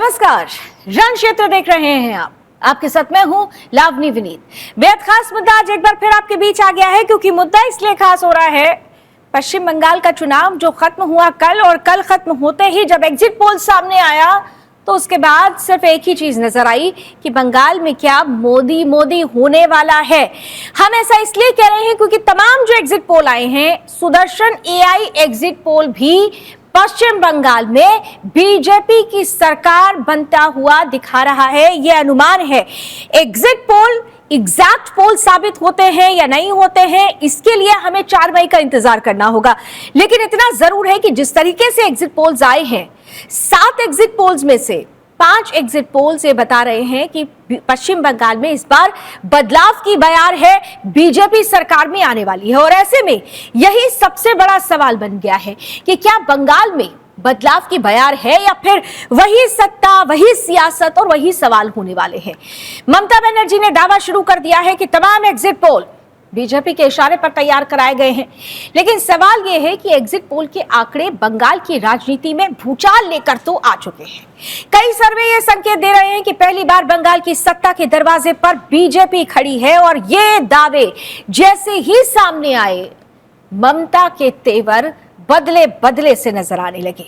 नमस्कार, रण क्षेत्र देख रहे हैं आप। आपके साथ मैं हूं लावनी विनीत। बेहद खास मुद्दा आज एक बार फिर आपके बीच आ गया है, क्योंकि मुद्दा इसलिए खास हो रहा है। पश्चिम बंगाल का चुनाव जो खत्म हुआ कल, और कल खत्म होते ही जब एग्जिट पोल सामने आया तो उसके बाद सिर्फ एक ही चीज नजर आई कि बंगाल में क्या मोदी मोदी होने वाला है। हम ऐसा इसलिए कह रहे हैं क्योंकि तमाम जो एग्जिट पोल आए हैं, सुदर्शन एआई एग्जिट पोल भी पश्चिम बंगाल में बीजेपी की सरकार बनता हुआ दिखा रहा है। यह अनुमान है। एग्जिट पोल एग्जैक्ट पोल साबित होते हैं या नहीं होते हैं, इसके लिए हमें 4 मई का इंतजार करना होगा। लेकिन इतना जरूर है कि जिस तरीके से एग्जिट पोल्स आए हैं, 7 एग्जिट पोल्स में से 5 एग्जिट पोल्स ये बता रहे हैं कि पश्चिम बंगाल में इस बार बदलाव की बयार है, बीजेपी सरकार में आने वाली है। और ऐसे में यही सबसे बड़ा सवाल बन गया है कि क्या बंगाल में बदलाव की बयार है या फिर वही सत्ता, वही सियासत और वही सवाल होने वाले हैं। ममता बनर्जी ने दावा शुरू कर दिया है कि तमाम एग्जिट पोल बीजेपी के इशारे पर तैयार कराए गए हैं। लेकिन सवाल यह है कि एग्जिट पोल के आंकड़े बंगाल की राजनीति में भूचाल लेकर तो आ चुके हैं। कई सर्वे ये संकेत दे रहे हैं कि पहली बार बंगाल की सत्ता के दरवाजे पर बीजेपी खड़ी है, और ये दावे जैसे ही सामने आए, ममता के तेवर बदले बदले से नजर आने लगे।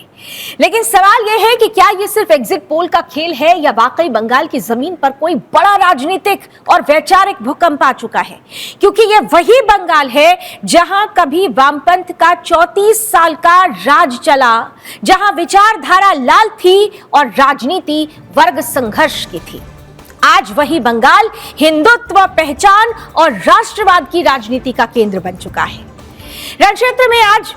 लेकिन सवाल यह है कि क्या यह सिर्फ एग्जिट पोल का खेल है या वाकई बंगाल की जमीन पर कोई बड़ा राजनीतिक और वैचारिक भूकंप आ चुका है। क्योंकि यह वही बंगाल है जहां कभी वामपंथ का 34 साल का राज चला, जहां विचारधारा लाल थी और राजनीति वर्ग संघर्ष की थी। आज वही बंगाल हिंदुत्व, पहचान और राष्ट्रवाद की राजनीति का केंद्र बन चुका है। रण क्षेत्र में आज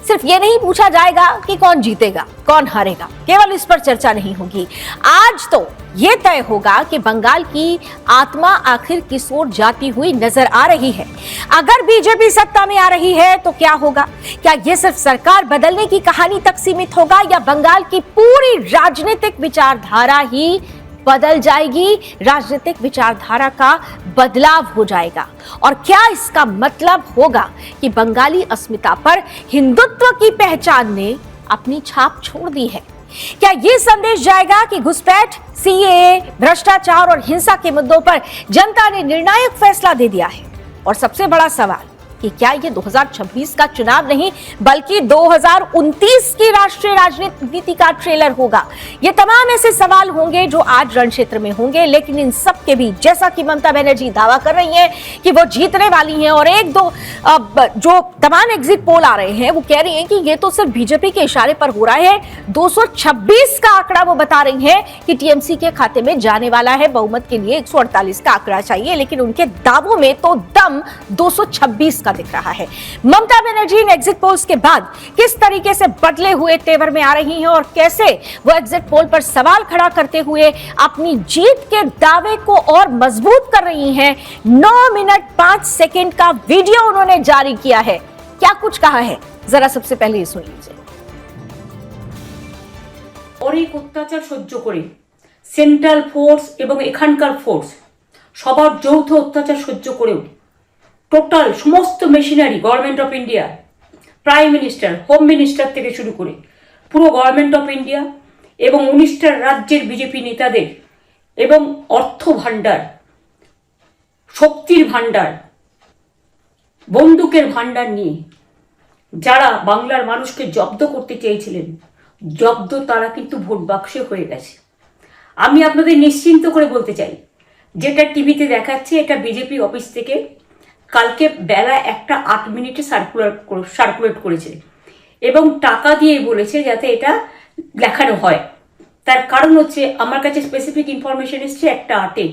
सिर्फ ये नहीं पूछा जाएगा कि कौन जीतेगा, कौन हारेगा, केवल इस पर चर्चा नहीं होगी। आज तो ये तय होगा कि बंगाल की आत्मा आखिर किस ओर जाती हुई नजर आ रही है। अगर बीजेपी सत्ता में आ रही है तो क्या होगा? क्या ये सिर्फ सरकार बदलने की कहानी तक सीमित होगा, या बंगाल की पूरी राजनीतिक विचारधारा ही बदल जाएगी, राजनीतिक विचारधारा का बदलाव हो जाएगा? और क्या इसका मतलब होगा कि बंगाली अस्मिता पर हिंदुत्व की पहचान ने अपनी छाप छोड़ दी है? क्या यह संदेश जाएगा कि घुसपैठ, सीएए, भ्रष्टाचार और हिंसा के मुद्दों पर जनता ने निर्णायक फैसला दे दिया है? और सबसे बड़ा सवाल कि क्या ये 2026 का चुनाव नहीं बल्कि 2029 की राष्ट्रीय राजनीति का ट्रेलर होगा? ये तमाम ऐसे सवाल होंगे जो आज रण क्षेत्र में होंगे। लेकिन इन सब के बीच, जैसा कि ममता बनर्जी दावा कर रही हैं कि वो जीतने वाली हैं, और एक दो जो तमाम एग्जिट पोल आ रहे हैं वो कह रही हैं कि ये तो सिर्फ बीजेपी के इशारे पर हो रहा है। 226 का आंकड़ा वो बता रही हैं कि टीएमसी के खाते में जाने वाला है। बहुमत के लिए 148 का आंकड़ा चाहिए, लेकिन उनके दावों में तो दम 226 का दिख रहा है। ममता बनर्जी इन एग्जिट पोल्स के बाद किस तरीके से बदले हुए तेवर में आ रही हैं, और कैसे वो एग्जिट पोल पर सवाल खड़ा करते हुए अपनी जीत के दावे को और मजबूत कर रही हैं। 9 मिनट 5 सेकंड का वीडियो उन्होंने जारी किया है। क्या कुछ कहा है, जरा सबसे पहले ये सुन लीजिए। অনেক অত্যাচার সহ্য করে সেন্ট্রাল ফোর্স এবং এখানকার ফোর্স সবার যৌথ অত্যাচার সহ্য করেও টোটাল সমস্ত machinery government of India, prime minister, home minister থেকে শুরু করে পুরো গভর্নমেন্ট অফ ইন্ডিয়া এবং 19টা রাজ্যের বিজেপি নেতাদের এবং অর্থ ভাণ্ডার, শক্তির ভাণ্ডার, বন্দুকের ভাণ্ডার নিয়ে যারা বাংলার মানুষকে জব্দ করতে চেয়েছিলেন, জব্দ তারা কিন্তু ভোট বাক্সে হয়ে গেছে। আমি আপনাদের নিশ্চিন্ত করে বলতে চাই, যেটা টিভিতে দেখাচ্ছে এটা বিজেপি অফিস থেকে কালকে বেলা 1:08 সার্কুলেট করেছে এবং টাকা দিয়ে বলেছে যাতে এটা দেখানো হয়। তার কারণ হচ্ছে আমার কাছে স্পেসিফিক ইনফরমেশন এসছে 1:08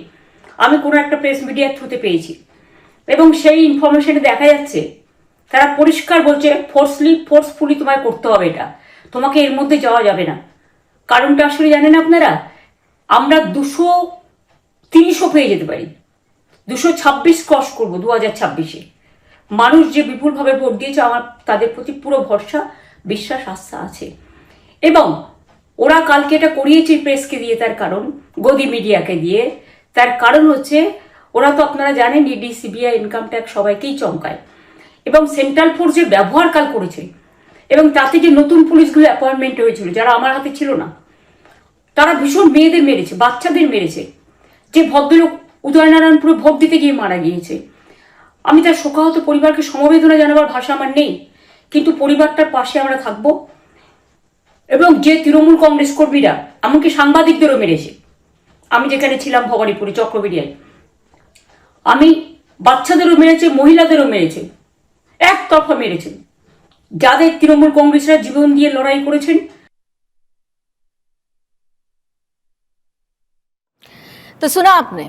আমি কোনো একটা প্রেস মিডিয়ার থ্রুতে পেয়েছি, এবং সেই ইনফরমেশনে দেখা যাচ্ছে তারা পরিষ্কার বলছে ফোর্সফুলি তোমায় করতে হবে, এটা তোমাকে এর মধ্যে যাওয়া যাবে না। কারণটা আসলে জানেন আপনারা, আমরা 200-300 পেয়ে যেতে পারি, 226 ক্রস করবো 2026-এ। মানুষ যে বিপুলভাবে ভোট দিয়েছে, আমার তাদের প্রতি পুরো ভরসা, বিশ্বাস, আস্থা আছে। এবং ওরা কালকে এটা করিয়েছে প্রেসকে দিয়ে, তার কারণ গদি মিডিয়াকে দিয়ে। তার কারণ হচ্ছে ওরা তো আপনারা জানেন ইডি, সিবিআই, ইনকাম ট্যাক্স সবাইকেই চমকায়, এবং সেন্ট্রাল ফোর্সের ব্যবহার কাল করেছে। এবং তাতে যে নতুন পুলিশগুলো অ্যাপয়েন্টমেন্ট হয়েছিল, যারা আমার হাতে ছিল না, তারা ভীষণ মেয়েদের মেরেছে, বাচ্চাদের মেরেছে। যে ভদ্রলোক উদয়নারায়ণপুরে ভোট দিতে গিয়ে মারা গিয়েছে, আমি তার শোকাহত পরিবারকে সমবেদনা জানাবার ভাষা আমার নেই, কিন্তু পরিবারটার পাশে আমরা থাকবো। এবং যে তৃণমূল কংগ্রেস কর্মীরা এমনকি সাংবাদিকদেরও মেরেছে, আমি যেখানে ছিলাম ভবানীপুরে চক্রবেড়িয়ায়, আমি বাচ্চাদেরও মেরেছে, মহিলাদেরও মেরেছে, একতরফা মেরেছে। যাদের তৃণমূল কংগ্রেসরা জীবন দিয়ে লড়াই করেছেন। तो सुना आपने,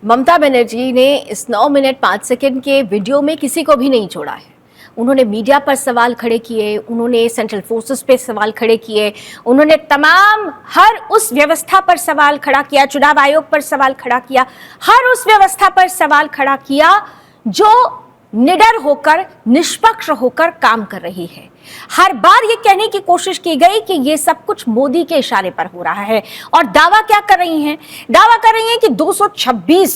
ममता बनर्जी ने इस 9 मिनट 5 सेकंड के वीडियो में किसी को भी नहीं छोड़ा है। उन्होंने मीडिया पर सवाल खड़े किए, उन्होंने सेंट्रल फोर्सेस पे सवाल खड़े किए, उन्होंने तमाम हर उस व्यवस्था पर सवाल खड़ा किया, चुनाव आयोग पर सवाल खड़ा किया, हर उस व्यवस्था पर सवाल खड़ा किया जो निडर होकर, निष्पक्ष होकर काम कर रही है। हर बार ये कहने की कोशिश की गई कि ये सब कुछ मोदी के इशारे पर हो रहा है। और दावा क्या कर रही हैं? दावा कर रही हैं कि 226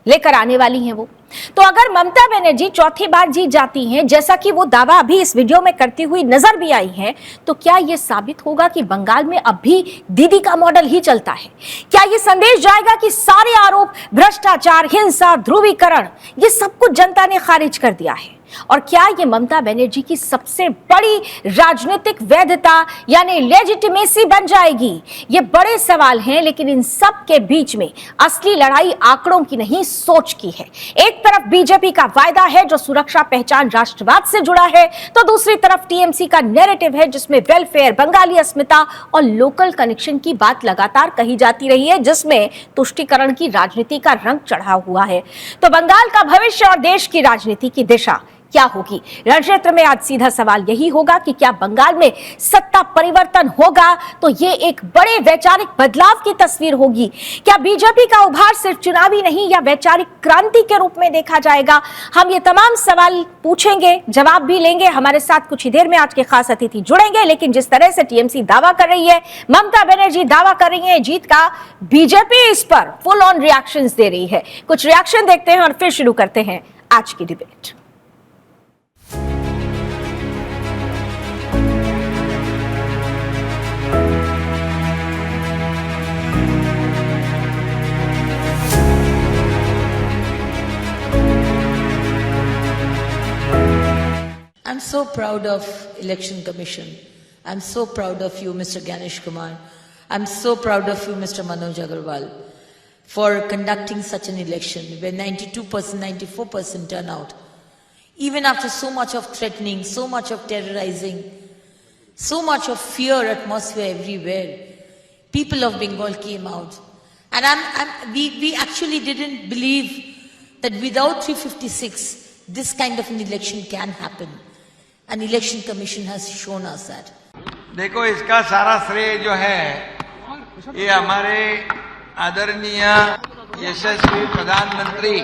लेकर आने वाली हैं वो। तो अगर ममता बनर्जी चौथी बार जीत जाती हैं, जैसा कि वो दावा अभी इस वीडियो में करती हुई नजर भी आई है, तो क्या ये साबित होगा कि बंगाल में अब भी दीदी का मॉडल ही चलता है? क्या ये संदेश जाएगा कि सारे आरोप, भ्रष्टाचार, हिंसा, ध्रुवीकरण, ये सब कुछ जनता ने खारिज कर दिया है? और क्या ये ममता बनर्जी की सबसे बड़ी राजनीतिक वैधता यानी लेजिटिमेसी बन जाएगी? ये बड़े सवाल हैं, लेकिन इन सब के बीच में असली लड़ाई आंकड़ों की नहीं, सोच की है। एक तरफ बीजेपी का वायदा है जो सुरक्षा, पहचान, राष्ट्रवाद से जुड़ा है, तो दूसरी तरफ टीएमसी का नैरेटिव है जिसमें वेलफेयर, बंगाली अस्मिता और लोकल कनेक्शन की बात लगातार कही जाती रही है, जिसमें तुष्टीकरण की राजनीति का रंग चढ़ा हुआ है। तो बंगाल का भविष्य और देश की राजनीति की दिशा क्या होगी? रणक्षेत्र में आज सीधा सवाल यही होगा कि क्या बंगाल में सत्ता परिवर्तन होगा तो ये एक बड़े वैचारिक बदलाव की तस्वीर होगी? क्या बीजेपी का उभार सिर्फ चुनावी नहीं या वैचारिक क्रांति के रूप में देखा जाएगा? हम ये तमाम सवाल पूछेंगे, जवाब भी लेंगे। हमारे साथ कुछ ही देर में आज के खास अतिथि जुड़ेंगे। लेकिन जिस तरह से टीएमसी दावा कर रही है, ममता बनर्जी दावा कर रही है जीत का, बीजेपी इस पर फुल ऑन रिएक्शंस दे रही है। कुछ रिएक्शन देखते हैं और फिर शुरू करते हैं आज की debate. I'm so proud of Election Commission. I'm so proud of you, Mr. Ganesh Kumar. I'm so proud of you, Mr. Manoj Agarwal, for conducting such an election where 92%, 94% turnout. Even after so much of threatening, so much of terrorizing, so much of fear atmosphere everywhere, people of Bengal came out. And we actually didn't believe that without 356, this kind of an election can happen. An election commission has shown us that. देखो, इसका सारा श्रेय जो है ये हमारे आदरणीय यशस्वी प्रधानमंत्री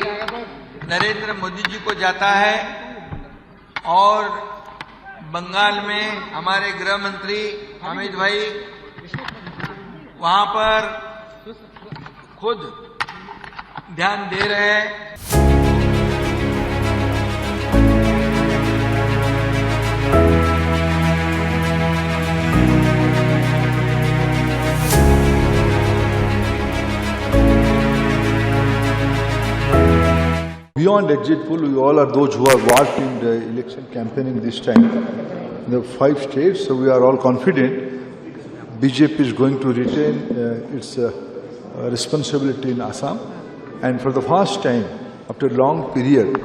नरेंद्र मोदी जी को जाता है और बंगाल में हमारे गृह मंत्री अमित भाई वहां पर खुद ध्यान दे रहे हैं। Beyond exit poll, we all are those who have worked in the election campaigning this time. In the 5 states, so we are all confident BJP is going to retain its responsibility in Assam. And for the first time, after a long period,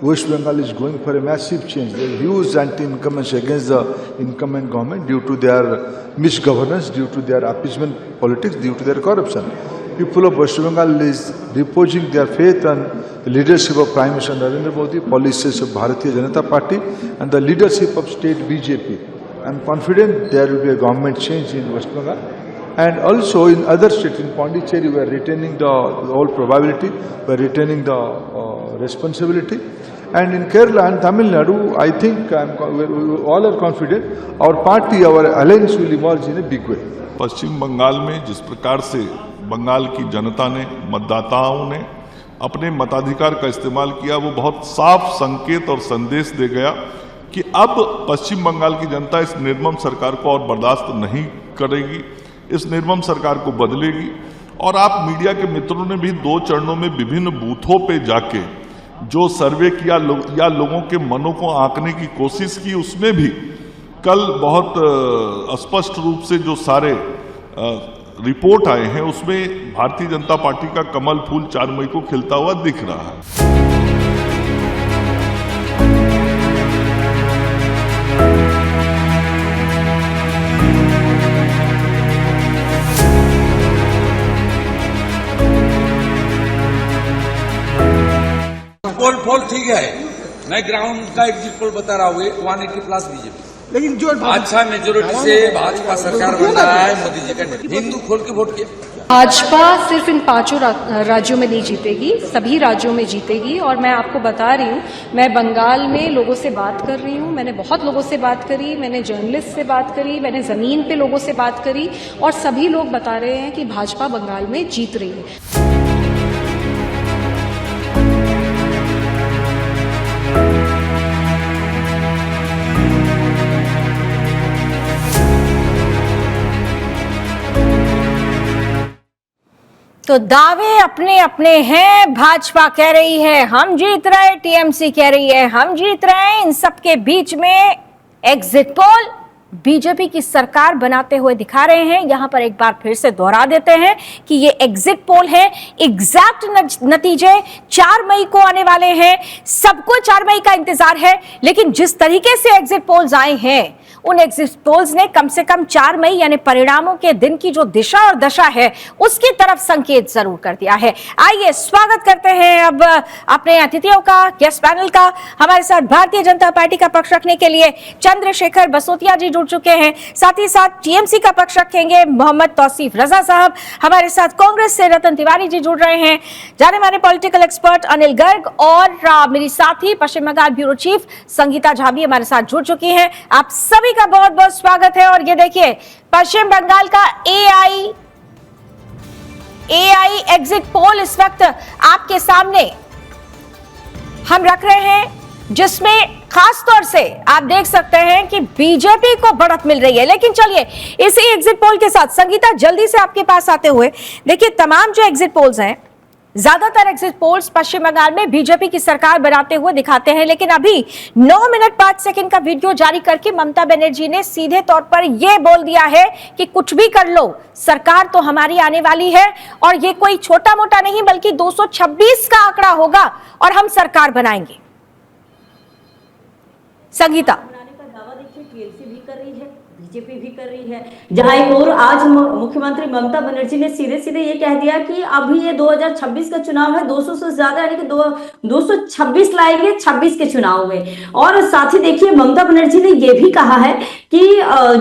West Bengal is going for a massive change. There are huge anti-incumbents against the incumbent government due to their misgovernance, due to their appeasement politics, due to their corruption. People of West Bengal is reposing their faith on the leadership of Prime Minister Narendra Modi, policies of Bharatiya Janata Party and the leadership of state BJP. I am confident there will be a government change in West Bengal. And also in other states, in Pondicherry, we are retaining the whole probability, we are retaining the responsibility. And in Kerala and Tamil Nadu, I think we all are confident our party, our alliance will emerge in a big way. पश्चिम बंगाल में जिस प्रकार से बंगाल की जनता ने, मतदाताओं ने अपने मताधिकार का इस्तेमाल किया, वो बहुत साफ संकेत और संदेश दे गया कि अब पश्चिम बंगाल की जनता इस निर्मम सरकार को और बर्दाश्त नहीं करेगी। इस निर्मम सरकार को बदलेगी। और आप मीडिया के मित्रों ने भी 2 चरणों में विभिन्न बूथों पे जाके जो सर्वे किया या लोगों के मनों को आंकने की कोशिश की, उसमें भी कल बहुत स्पष्ट रूप से जो सारे रिपोर्ट आए हैं उसमें भारतीय जनता पार्टी का कमल फूल 4 मई को खिलता हुआ दिख रहा है। पोल ठीक है, मैं ग्राउंड का एग्जिट पोल बता रहा हूँ 180 प्लस बीजेपी, लेकिन जो अच्छा मेजोरिटी से भाजपा सरकार बन रहा है मोदी जी का। हिंदू खोल के वोट किया। भाजपा सिर्फ इन 5 राज्यों में नहीं जीतेगी, सभी राज्यों में जीतेगी। और मैं आपको बता रही हूँ, मैं बंगाल में लोगों से बात कर रही हूँ, मैंने बहुत लोगों से बात करी, मैंने जर्नलिस्ट से बात करी, मैंने जमीन पे लोगों से बात करी, और सभी लोग बता रहे हैं कि भाजपा बंगाल में जीत रही है। तो दावे अपने अपने हैं। भाजपा कह रही है हम जीत रहे, टीएमसी कह रही है हम जीत रहे। इन सबके बीच में एग्जिट पोल बीजेपी की सरकार बनाते हुए दिखा रहे हैं। यहां पर एक बार फिर से दोहरा देते हैं कि ये एग्जिट पोल है, एग्जैक्ट नतीजे 4 मई को आने वाले हैं। सबको 4 मई का इंतजार है, लेकिन जिस तरीके से एग्जिट पोल्स आए हैं उन एग्जिट पोल्स ने कम से कम 4 मई यानी परिणामों के दिन की जो दिशा और दशा है उसकी तरफ संकेत जरूर कर दिया है। आइए स्वागत करते हैं अब अपने अतिथियों का, गेस्ट पैनल का। हमारे साथ भारतीय जनता पार्टी का पक्ष रखने के लिए चंद्रशेखर बसोतिया जी जुड़ चुके हैं, साथ ही साथ टीएमसी का पक्ष रखेंगे मोहम्मद तौसीफ रजा साहब। हमारे साथ कांग्रेस से रतन तिवारी जी जुड़ रहे हैं, जाने माने पॉलिटिकल एक्सपर्ट अनिल गर्ग, और मेरी साथी पश्चिम बंगाल ब्यूरो चीफ संगीता झा भी हमारे साथ जुड़ चुकी हैं। आप सभी का बहुत बहुत स्वागत है। और ये देखिए पश्चिम बंगाल का एआई एग्जिट पोल इस वक्त आपके सामने हम रख रहे हैं, जिसमें खास तौर से आप देख सकते हैं कि बीजेपी को बढ़त मिल रही है। लेकिन चलिए इसी एग्जिट पोल के साथ संगीता जल्दी से आपके पास आते हुए, देखिए तमाम जो एग्जिट पोल्स हैं, ज्यादातर एग्जिट पोल्स पश्चिम बंगाल में बीजेपी की सरकार बनाते हुए दिखाते हैं। लेकिन अभी 9 मिनट 5 सेकंड का वीडियो जारी करके ममता बनर्जी ने सीधे तौर पर यह बोल दिया है कि कुछ भी कर लो, सरकार तो हमारी आने वाली है, और ये कोई छोटा मोटा नहीं बल्कि 226 का आंकड़ा होगा और हम सरकार बनाएंगे। संगीता बनाने का दावा देखिए टीएमसी भी कर रही है, बीजेपी भी कर रही है। जहां एक और आज मुख्यमंत्री ममता बनर्जी ने सीधे सीधे ये कह दिया कि अभी ये 2026 का चुनाव है, 200 से ज्यादा यानी कि 226 लाएंगे 26 के चुनाव में। और साथ ही देखिए ममता बनर्जी ने ये भी कहा है कि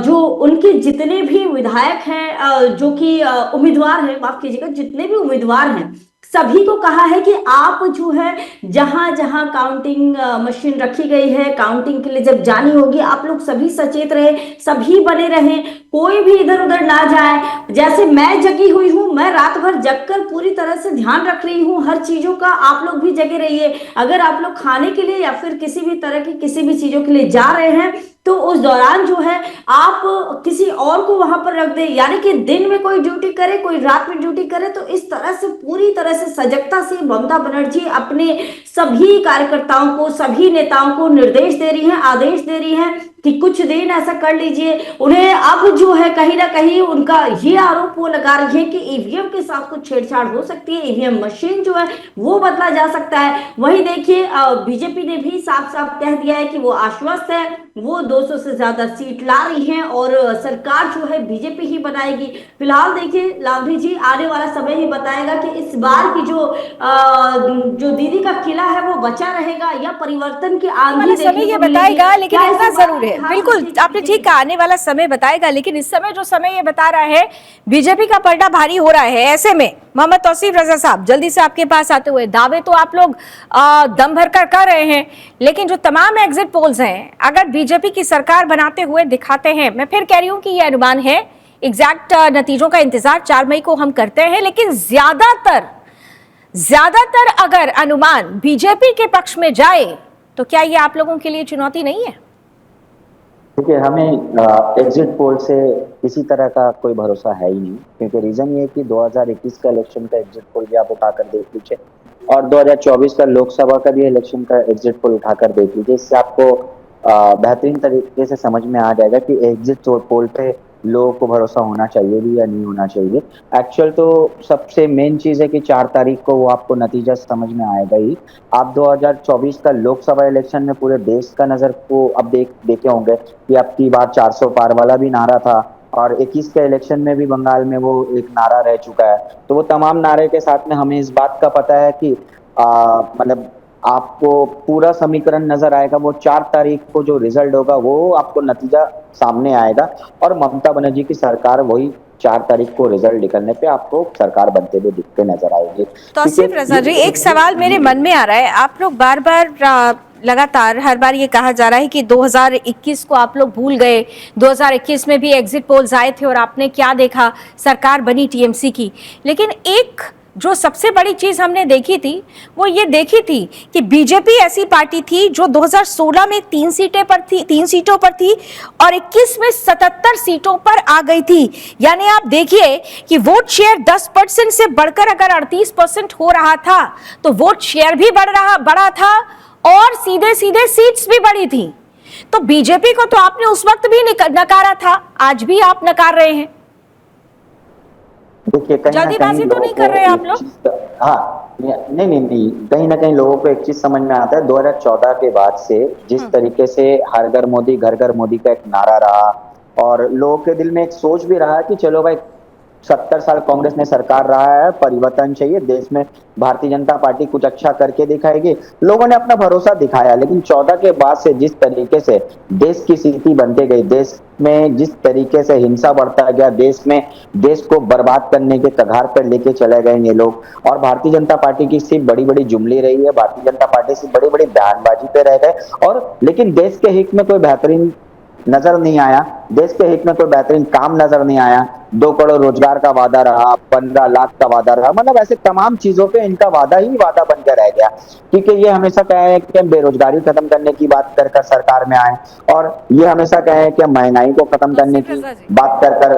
जो उनके जितने भी विधायक हैं, जो कि उम्मीदवार हैं, माफ कीजिएगा, जितने भी उम्मीदवार हैं सभी को कहा है कि आप जो है जहां जहां काउंटिंग मशीन रखी गई है, काउंटिंग के लिए जब जानी होगी, आप लोग सभी सचेत रहे, सभी बने रहें, कोई भी इधर उधर ना जाए। जैसे मैं जगी हुई हूं, मैं रात भर जगकर पूरी तरह से ध्यान रख रही हूं हर चीजों का, आप लोग भी जगे रहिए। अगर आप लोग खाने के लिए या फिर किसी भी तरह की किसी भी चीजों के लिए जा रहे हैं तो उस दौरान जो है आप किसी और को वहां पर रख दे, यानी कि दिन में कोई ड्यूटी करे, कोई रात में ड्यूटी करे। तो इस तरह से पूरी तरह से सजगता से ममता बनर्जी अपने सभी कार्यकर्ताओं को, सभी नेताओं को निर्देश दे रही हैं, आदेश दे रही हैं कि कुछ दिन ऐसा कर लीजिए। उन्हें अब जो है कहीं ना कहीं उनका ये आरोप वो लगा रही है कि ईवीएम के साथ कुछ छेड़छाड़ हो सकती है, ईवीएम मशीन जो है वो बदला जा सकता है। वहीं देखिए बीजेपी ने भी साफ साफ कह दिया है कि वो आश्वस्त है, वो 200 से ज्यादा सीट ला रही हैं और सरकार जो है बीजेपी ही बनाएगी। फिलहाल देखिए लावनी जी, आने वाला समय ही बताएगा कि इस बार की जो दीदी का किला है वो बचा रहेगा या परिवर्तन की आंधी समय ये बताएगा। लेकिन इतना जरूर है, बिल्कुल आपने ठीक कहा, आने वाला समय बताएगा। लेकिन इस समय जो समय ये बता रहा है बीजेपी का पलड़ा भारी हो रहा है। ऐसे में मोहम्मद तौसीफ रजा साहब जल्दी से आपके पास आते हुए, दावे तो आप लोग दम भरकर कर रहे हैं, लेकिन जो तमाम एग्जिट पोल्स हैं अगर बीजेपी की सरकार बनाते हुए दिखाते हैं, मैं फिर कह रही हूं कि ये अनुमान है, एग्जैक्ट नतीजों का इंतजार 4 मई को हम करते हैं। लेकिन ज्यादातर अगर अनुमान बीजेपी के पक्ष में जाए तो क्या ये आप लोगों के लिए चुनौती नहीं है? देखिए, हमें एग्जिट पोल से किसी तरह का कोई भरोसा है ही नहीं, क्योंकि रीजन ये है कि 2021 का इलेक्शन का एग्जिट पोल भी आप उठाकर देख लीजिए और 2024 का लोकसभा का भी इलेक्शन का एग्जिट पोल उठाकर देख लीजिए। इससे आपको बेहतरीन तरीके से समझ में आ जाएगा कि एग्जिट पोल पे लोगों को भरोसा होना चाहिए भी या नहीं होना चाहिए। एक्चुअल तो सबसे मेन चीज है कि 4 तारीख को वो आपको नतीजा समझ में आएगा ही। आप 2024 का लोकसभा इलेक्शन में पूरे देश का नजर को अब देखे होंगे कि अब की बार 400 पार वाला भी नारा था और 21 के इलेक्शन में भी बंगाल में वो एक नारा रह चुका है। तो वो तमाम नारे के साथ में हमें इस बात का पता है कि मतलब आपको पूरा समीकरण नजर आएगा। वो 4 तारीख को जो रिजल्ट होगा वो आपको नतीजा सामने आएगा और ममता बनर्जी की सरकार वही 4 तारीख को रिजल्ट निकलने पे आपको सरकार बनते हुए दिखते नजर आएंगे। तौसीफ रजा जी, एक सवाल मेरे मन में आ रहा है। आप लोग बार बार लगातार हर बार ये कहा जा रहा है कि 2021 को आप लोग भूल गए, 2021 में भी एग्जिट पोल्स आए थे और आपने क्या देखा, सरकार बनी टीएमसी की। लेकिन एक जो सबसे बड़ी चीज हमने देखी थी वो ये देखी थी कि बीजेपी ऐसी पार्टी थी जो 2016 में 3 सीटों पर थी और 21 में 77 सीटों पर आ गई थी। यानी आप देखिए कि वोट शेयर 10% से बढ़कर अगर 38% हो रहा था तो वोट शेयर भी बढ़ा था और सीधे सीधे सीट्स भी बढ़ी थी। तो बीजेपी को तो आपने उस वक्त भी नकारा था, आज भी आप नकार रहे हैं। देखिए, जल्दीबाजी तो नहीं कर रहे आप लोग? हाँ, नहीं, कहीं ना कहीं लोगों को एक चीज समझ में आता है, 2014 के बाद से जिस तरीके से हर घर मोदी घर घर मोदी का एक नारा रहा और लोगों के दिल में एक सोच भी रहा कि चलो भाई 70 साल कांग्रेस ने सरकार रहा है, परिवर्तन चाहिए देश में, भारतीय जनता पार्टी कुछ अच्छा करके दिखाएगी। लोगों ने अपना भरोसा दिखाया, लेकिन 14 के बाद से जिस तरीके से देश की स्थिति बनते गई, देश में जिस तरीके से हिंसा बढ़ता गया, देश को बर्बाद करने के कगार पर लेके चले गए ये लोग। और भारतीय जनता पार्टी की सिर्फ बड़ी बड़ी जुमली रही है, भारतीय जनता पार्टी सिर्फ बड़ी बड़ी बयानबाजी पे रह गए और लेकिन देश के हित में कोई बेहतरीन नजर नहीं आया, देश के हित में कोई बेहतरीन काम नजर नहीं आया। 2 करोड़ रोजगार का वादा रहा, 15 लाख का वादा रहा, मतलब ऐसे तमाम चीजों पे इनका वादा ही वादा बन के रह गया। क्योंकि ये हमेशा कहे कि हम बेरोजगारी खत्म करने की बात कर सरकार में आए और ये हमेशा कहे कि महंगाई को खत्म करने की बात कर,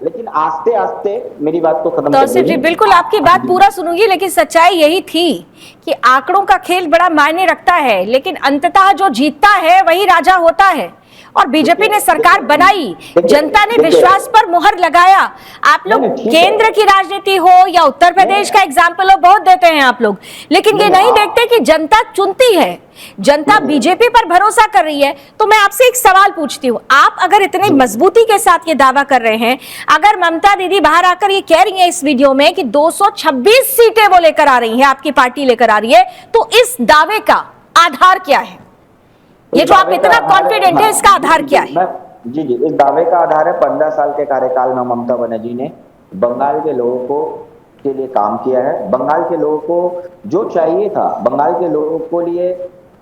लेकिन आस्ते आस्ते मेरी बात को खत्म तौसीफ जी, बिल्कुल आपकी बात पूरा सुनूंगी, लेकिन सच्चाई यही थी कि आंकड़ों का खेल बड़ा मायने रखता है, लेकिन अंततः जो जीतता है वही राजा होता है। और बीजेपी ने सरकार बनाई, जनता ने विश्वास पर मुहर लगाया। आप लोग केंद्र की राजनीति हो या उत्तर प्रदेश का एग्जाम्पल हो, बहुत देते हैं आप लोग, लेकिन ये नहीं देखते कि जनता चुनती है, जनता बीजेपी पर भरोसा कर रही है। तो मैं आपसे एक सवाल पूछती हूँ, आप अगर इतने मजबूती के साथ ये दावा कर रहे हैं, अगर ममता दीदी बाहर आकर ये कह रही है इस वीडियो में कि 226 सीटें वो लेकर आ रही है, आपकी पार्टी लेकर आ रही है, तो इस दावे का आधार क्या है? ये जो आप इतना कॉन्फिडेंट है, इसका आधार क्या है? जी, इस दावे का आधार है 15 साल के कार्यकाल में ममता बनर्जी ने बंगाल के लोगों को के लिए काम किया है। बंगाल के लोगों को जो चाहिए था, बंगाल के लोगों को लिए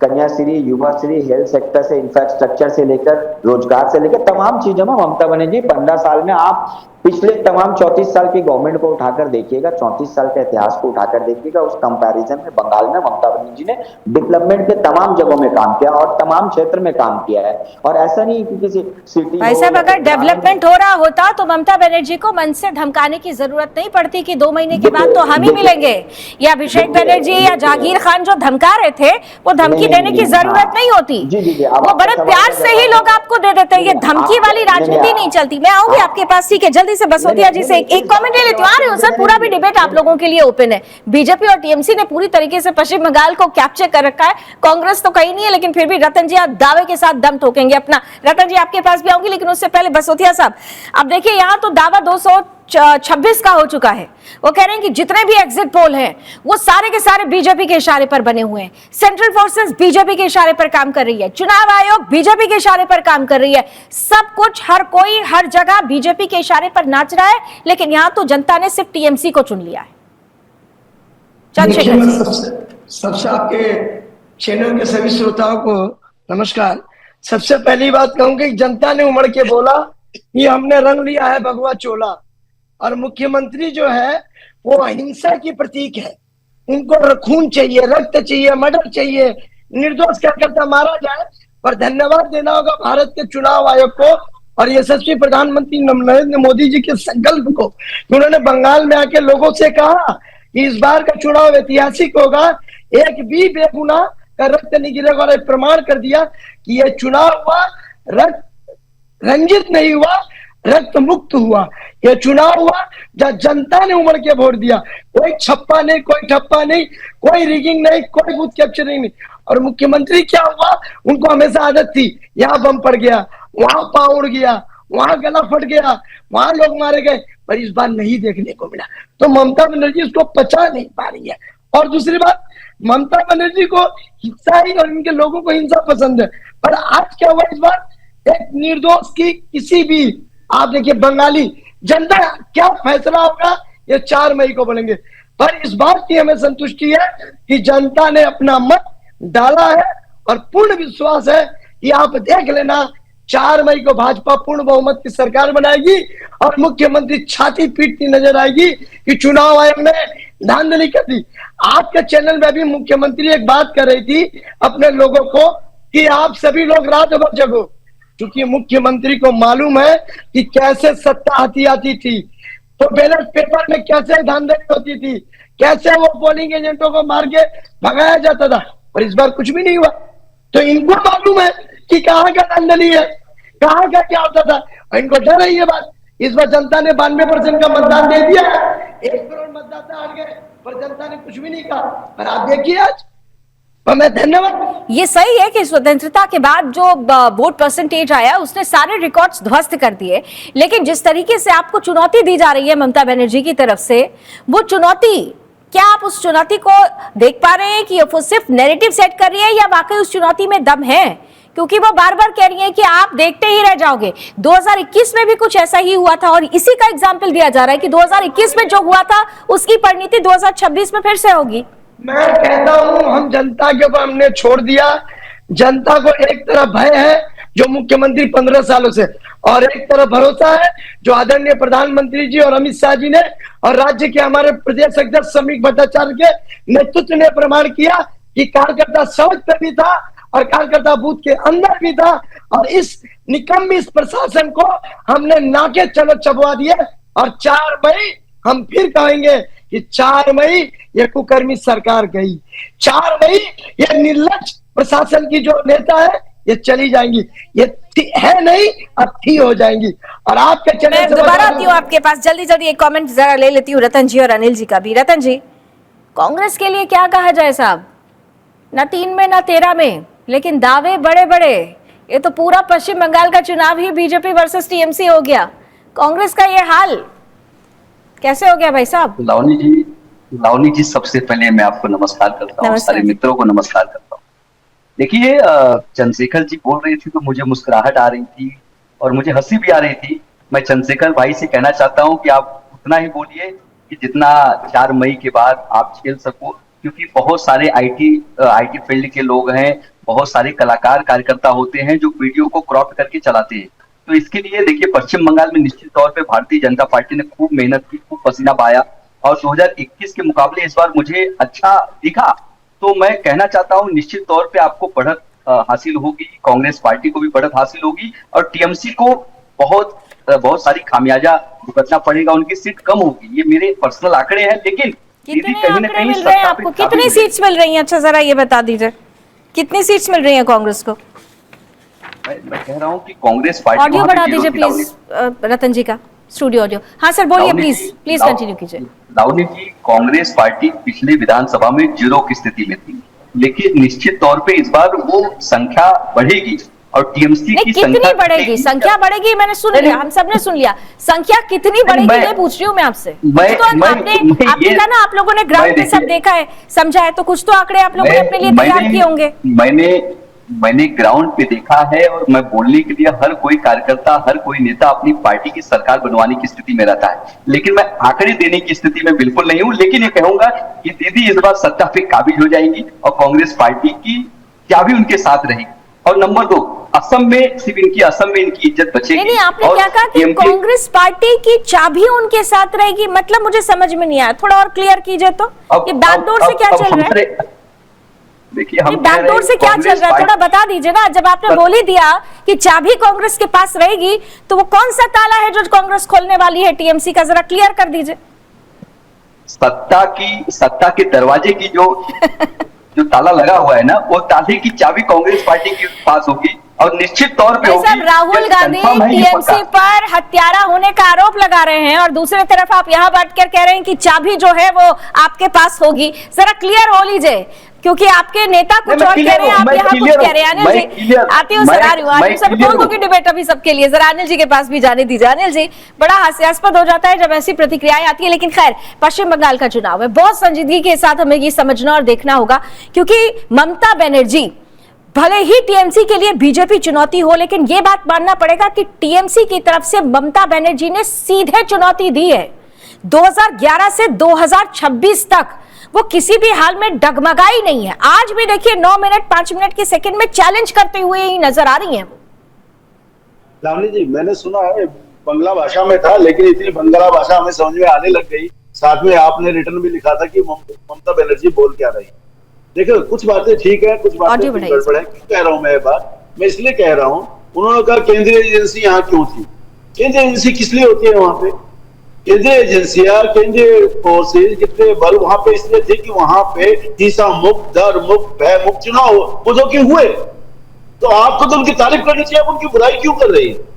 कन्याश्री, युवाश्री, हेल्थ सेक्टर से, इंफ्रास्ट्रक्चर से लेकर, रोजगार से लेकर तमाम चीजों में ममता बनर्जी 15 साल में, आप पिछले तमाम 34 साल की गवर्नमेंट को उठाकर देखिएगा, 34 साल के इतिहास को उठाकर देखिएगा, उस कंपैरिजन में बंगाल में ममता बनर्जी ने डेवलपमेंट के तमाम जगहों में काम किया और तमाम क्षेत्र में काम किया है। और ऐसा नहीं कि किसी सिटी, भाई साहब, अगर डेवलपमेंट हो रहा होता तो ममता बनर्जी को मन से धमकाने की जरूरत नहीं पड़ती कि 2 महीने के बाद तो हम ही मिलेंगे, या अभिषेक बनर्जी या जागीर खान जो धमका रहे थे वो धमकी देने की जरूरत नहीं होती। वो बड़े प्यार से ही लोग आपको दे देते हैं, ये धमकी वाली राजनीति नहीं चलती। मैं आऊंगी आपके पास, ठीक है, जल्दी से बसोतिया जी से एक कमेंट ले लेती हूँ। आ रही हूँ सर, पूरा भी डिबेट आप लोगों के लिए ओपन है। बीजेपी और टीएमसी ने पूरी तरीके से पश्चिम बंगाल को कैप्चर कर रखा है, कांग्रेस तो कहीं नहीं है, लेकिन फिर भी रतन जी आप दावे के साथ दम ठोकेंगे अपना। रतन जी आपके पास भी आऊंगी, लेकिन उससे पहले बसोतिया साहब, अब देखिए यहाँ तो दावा 226 का हो चुका है। वो कह रहे हैं कि जितने भी एग्जिट पोल हैं वो सारे के सारे बीजेपी के इशारे पर बने हुए हैं, सेंट्रल फोर्सेस बीजेपी के इशारे पर काम कर रही है, चुनाव आयोग बीजेपी के इशारे पर काम कर रही है, सब कुछ, हर कोई हर जगह बीजेपी के इशारे पर नाच रहा है। लेकिन यहां तो जनता ने सिर्फ टीएमसी को चुन लिया है। सबसे आपके चैनल के सभी श्रोताओं को नमस्कार। सबसे पहली बात कहूंगी, जनता ने उमड़ के बोला कि हमने रंग लिया है भगवा चोला, और मुख्यमंत्री जो है वो अहिंसा की प्रतीक है। उनको खून चाहिए, रक्त चाहिए, मर्डर चाहिए, निर्दोष कार्यकर्ता मारा जाए पर धन्यवाद देना होगा भारत के चुनाव आयोग को और यशस्वी प्रधानमंत्री नरेंद्र मोदी जी के संकल्प को। उन्होंने बंगाल में आके लोगों से कहा कि इस बार का चुनाव ऐतिहासिक होगा, एक भी बेगुनाह का रक्त नहीं गिरेगा, और प्रमाण कर दिया कि यह चुनाव हुआ रक्त रंजित नहीं हुआ, रक्त मुक्त हुआ। यह चुनाव हुआ जहाँ जनता ने उमड़ के वोट दिया, कोई छप्पा नहीं, कोई ठप्पा नहीं, कोई रिगिंग नहीं, कोई बूथ कैप्चरिंग नहीं। और मुख्यमंत्री क्या हुआ, उनको हमेशा आदत थी, यहाँ बम पड़ गया, वहां पाँव उड़ गया, वहां गला फट गया, वहां लोग मारे गए, पर इस बार नहीं देखने को मिला। तो ममता बनर्जी उसको पचा नहीं पा रही है। और दूसरी बात, ममता बनर्जी को हिंसा ही और इनके लोगों को हिंसा पसंद है। पर आज क्या हुआ इस बार, एक निर्दोष की किसी भी, आप देखिए बंगाली जनता क्या फैसला होगा ये 4 मई को बोलेंगे। पर इस बात की हमें संतुष्टि है कि जनता ने अपना मत डाला है और पूर्ण विश्वास है कि आप देख लेना 4 मई को भाजपा पूर्ण बहुमत की सरकार बनाएगी और मुख्यमंत्री छाती पीटती नजर आएगी कि चुनाव आयोग ने धांधली कर दी। आपके चैनल में भी मुख्यमंत्री एक बात कर रही थी अपने लोगों को कि आप सभी लोग रात भर जगो, क्योंकि मुख्यमंत्री को मालूम है कि कैसे सत्ता हाथी आती थी, तो बैलेट पेपर में कैसे धांधली होती थी, कैसे वो पोलिंग एजेंटों को मार के भगाया जाता था। और इस बार कुछ भी नहीं हुआ। तो इनको मालूम है कि कहाँ का धांधली है, कहाँ का क्या होता था, और इनको डर है ये बात। इस बार जनता ने 92% का मतदान दे दिया, 1 करोड़ मतदाता हार गए, पर जनता ने कुछ भी नहीं कहा। पर आप देखिए आज, पर मैं धन्यवाद। ये सही है कि स्वतंत्रता के बाद जो वोट परसेंटेज आया उसने सारे रिकॉर्ड्स ध्वस्त कर दिए, लेकिन जिस तरीके से आपको चुनौती दी जा रही है ममता बनर्जी की तरफ से, वो चुनौती, क्या आप उस चुनौती को देख पा रहे हैं कि वो सिर्फ नैरेटिव सेट कर रही है या वाकई उस चुनौती में दम है? क्योंकि वो बार बार कह रही है कि आप देखते ही रह जाओगे। 2021 में भी कुछ ऐसा ही हुआ था और इसी का एग्जाम्पल दिया जा रहा है कि 2021 में जो हुआ था उसकी परिणति 2026 में फिर से होगी। मैं कहता हूं हम जनता के ऊपर हमने छोड़ दिया। जनता को एक तरफ भय है जो मुख्यमंत्री 15 सालों से, और एक तरफ भरोसा है जो आदरणीय प्रधानमंत्री जी और अमित शाह जी ने और राज्य के हमारे प्रदेश अध्यक्ष श्रमिक भट्टाचार्य के नेतृत्व ने प्रमाण किया कि कार्यकर्ता सड़क पर भी था और कार्यकर्ता बूथ के अंदर भी था। और इस निकम्मी इस प्रशासन को हमने नाके चलो चबवा दिए। और 4 मई हम फिर कहेंगे कि 4 मई ये कुकर्मी सरकार गई, 4 मई ये निर्लज प्रशासन की जो नेता है ये चली जाएंगी, ये है नहीं अब थी हो जाएंगी। और आपके चैनल मैं दोबारा आती हूँ आपके पास, जल्दी एक कमेंट जरा ले लेती हूँ रतन जी और अनिल जी का भी। रतन जी, कांग्रेस के लिए क्या कहा जाए साहब, ना 3 में ना 13 में, लेकिन दावे बड़े बड़े। ये तो पूरा पश्चिम बंगाल का चुनाव ही बीजेपी वर्सेस टीएमसी हो गया। कांग्रेस का ये हाल कैसे हो गया भाई साहब? लावनी जी सबसे पहले मैं आपको नमस्कार करता हूँ, सारे मित्रों को नमस्कार करता हूँ। देखिए चंद्रशेखर जी बोल रही थी तो मुझे मुस्कुराहट आ रही थी और मुझे हंसी भी आ रही थी। मैं चंद्रशेखर भाई से कहना चाहता हूँ कि आप उतना ही बोलिए कि जितना 4 मई के बाद आप झेल सको, क्योंकि बहुत सारे आईटी फील्ड के लोग हैं, बहुत सारे कलाकार कार्यकर्ता होते हैं जो वीडियो को क्रॉप करके चलाते हैं। तो इसके लिए देखिए पश्चिम बंगाल में निश्चित तौर पे भारतीय जनता पार्टी ने खूब मेहनत की, खूब पसीना बहाया और 2021 के मुकाबले इस बार मुझे अच्छा दिखा। तो मैं कहना चाहता हूँ निश्चित तौर पे आपको बढ़त हासिल होगी, कांग्रेस पार्टी को भी बढ़त हासिल होगी और टीएमसी को बहुत सारी खामियाजा भुगतना पड़ेगा, उनकी सीट कम होगी। ये मेरे पर्सनल आंकड़े हैं, लेकिन कितने आंकड़े मिल रहे हैं आपको, कितनी सीट्स मिल रही हैं? अच्छा जरा ये बता दीजिए कितनी सीट्स मिल रही हैं कांग्रेस को? मैं कह रहा हूँ कि कांग्रेस पार्टी, ऑडियो बढ़ा दीजिए प्लीज रतन जी का, स्टूडियो ऑडियो। हाँ सर बोलिए, प्लीज कंटिन्यू कीजिए। लावनी जी, कांग्रेस पार्टी पिछले विधानसभा में 0 की स्थिति में थी, लेकिन निश्चित तौर पे इस बार वो संख्या बढ़ेगी और टीएमसी की कितनी बढ़ेगी? संख्या बढ़ेगी, मैंने सुन लिया, हम सबने सुन लिया। संख्या कितनी बढ़ेगी ये पूछ रही हूँ मैं आपसे। तो आपने कहा ना आप लोगों ने ग्राउंड पे सब देखा है, समझा है, तो कुछ तो आंकड़े आप लोगों ने अपने लिए तैयार किए होंगे। मैंने ग्राउंड पे देखा है और मैं बोलने के लिए हर कोई कार्यकर्ता, हर कोई नेता अपनी पार्टी की सरकार बनवाने की स्थिति में रहता है, लेकिन मैं आंकड़े देने की स्थिति में बिल्कुल नहीं हूं। लेकिन ये कहूंगा कि दीदी इस बार सत्ता पे काबिज हो जाएंगी और कांग्रेस पार्टी की चाबी उनके साथ रहेगी। और नंबर 2, असम में सिर्फ इनकी इज्जत बचेगी। नहीं, आपने क्या कहा कि कांग्रेस पार्टी की चाबी उनके साथ रहेगी, मतलब मुझे समझ में नहीं आया, थोड़ा और क्लियर कीजिए। तो ये बैकडोर से क्या चल रहा है? देखिए हम बैकडोर से क्या चल रहा है थोड़ा बता दीजिए ना। जब आपने बोल ही दिया कि चाबी कांग्रेस के पास रहेगी, तो वो कौन सा ताला है जो कांग्रेस खोलने वाली है टीएमसी का, जरा क्लियर कर दीजिए। सत्ता के दरवाजे की जो ताला लगा हुआ है ना, वो ताले की चाबी कांग्रेस पार्टी के पास होगी और निश्चित तौर पे होगी। सब राहुल गांधी टीएमसी पर हत्यारा होने का आरोप लगा रहे हैं और दूसरी तरफ आप यहाँ बैठकर कह रहे हैं कि चाबी जो है वो आपके पास होगी। जरा क्लियर हो लीजिए, क्योंकि आपके नेता कुछ और कह रहे हैं, आप यहाँ कुछ कह रहे हैं। अनिल जी आती हूँ, सर आ रही हूँ, आज सब बोल की डिबेट अभी सबके लिए, जरा अनिल जी के पास भी जाने दीजिए। अनिल जी, बड़ा हास्यास्पद हो जाता है जब ऐसी प्रतिक्रियाएं आती है, लेकिन खैर पश्चिम बंगाल का चुनाव है, बहुत संजीदगी के साथ हमें ये समझना और देखना होगा, क्योंकि ममता बनर्जी भले ही टीएमसी के लिए बीजेपी चुनौती हो, लेकिन ये बात मानना पड़ेगा कि टीएमसी की तरफ से ममता बनर्जी ने सीधे चुनौती दी है। 2011 से 2026 तक वो किसी भी हाल में डगमगाई नहीं है। आज भी देखिए 9 मिनट 5 मिनट के सेकंड में चैलेंज करते हुए ही नजर आ रही हैं। लावनी जी, मैंने सुना है बंगला भाषा में था, लेकिन इतनी बंगला भाषा हमें समझ में आने लग गई। साथ में आपने रिटर्न भी लिखा था कि ममता बनर्जी बोल क्या रही। देखो, कुछ बातें ठीक है, कुछ बातें गड़बड़ है। क्यों कह रहा हूँ मैं ये बात? मैं इसलिए कह रहा हूँ, उन्होंने कहा केंद्रीय एजेंसी यहाँ क्यों थी? केंद्रीय एजेंसी किस लिए होती है वहां पे? केंद्रीय एजेंसियां, केंद्रीय फोर्सेज कितने बल वहां पे इसलिए थे कि वहां पे हिंसा मुक्त, डर मुक्त, भय मुक्त चुनाव वो जो कि हुए। तो आपको तो उनकी तारीफ करनी चाहिए, आप उनकी बुराई क्यों कर रही है?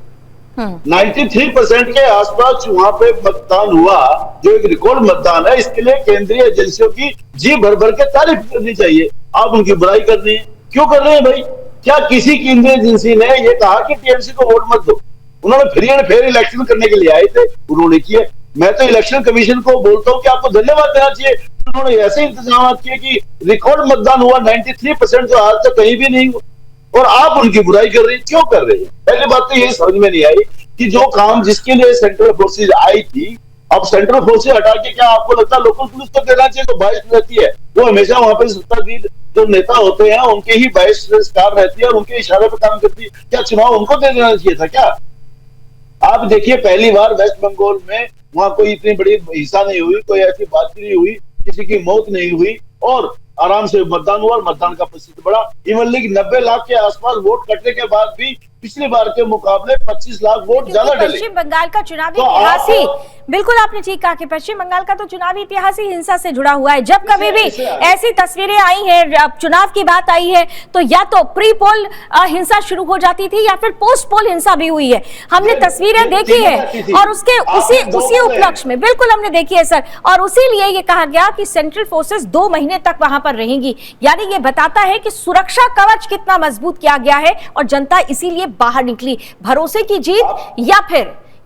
93% के आसपास वहां पे मतदान हुआ, जो एक रिकॉर्ड मतदान है। इसके लिए केंद्रीय एजेंसियों की जी भर भर के तारीफ करनी चाहिए। आप उनकी बुराई कर रही है, क्यों कर रहे हैं भाई? क्या किसी केंद्रीय एजेंसी ने ये कहा कि टीएमसी को वोट मत दो? उन्होंने फ्री एंड फेयर इलेक्शन करने के लिए आए थे, उन्होंने किए। मैं तो इलेक्शन कमीशन को बोलता हूं कि आपको धन्यवाद देना चाहिए, उन्होंने ऐसे इंतजाम किए कि रिकॉर्ड मतदान हुआ 93%, जो आज तक कहीं भी नहीं हुआ। और आप उनकी बुराई कर रही, क्यों कर रही है? पहली बात तो ये समझ में नहीं आई कि जो काम जिसके लिए सेंट्रल फोर्सेज आई थी, अब सेंट्रल फोर्सेज हटा के क्या आपको लगता है लोकल पुलिस को देना चाहिए? तो बाइस रहती है, वो हमेशा वहां पर सत्ताधीन जो नेता होते हैं उनके ही बाइस स्टार रहती है और उनके इशारे पर काम करती है। क्या चुनाव उनको दे देना चाहिए था क्या? आप देखिए, पहली बार वेस्ट बंगाल में वहां कोई इतनी बड़ी हिंसा नहीं हुई, कोई ऐसी बात नहीं हुई, किसी की मौत नहीं हुई और आराम से मतदान हुआ और मतदान का प्रतिशत बढ़ा। इवन लीग 90 लाख के आसपास वोट कटने के बाद भी पिछली बार के मुकाबले 25 लाख वोट ज्यादा डले। पश्चिम बंगाल का चुनावी इतिहास ही, बिल्कुल आपने ठीक कहा कि पश्चिम बंगाल का तो चुनावी इतिहास ही हिंसा से जुड़ा हुआ है। जब कभी भी ऐसी तस्वीरें आई हैं, चुनाव की बात आई है, तो या तो प्री पोल हिंसा शुरू हो जाती थी या फिर पोस्ट पोल हिंसा भी हुई है। हमने तस्वीरें देखी है और उसके उसी उपलक्ष्य में बिल्कुल हमने देखी है सर, और उसी लिए ये कहा गया कि सेंट्रल फोर्सेस 2 महीने तक वहां पर रहेंगी। यानी ये बताता है कि सुरक्षा कवच कितना मजबूत किया गया है और जनता इसीलिए बाहर निकली। भरोसे की जीत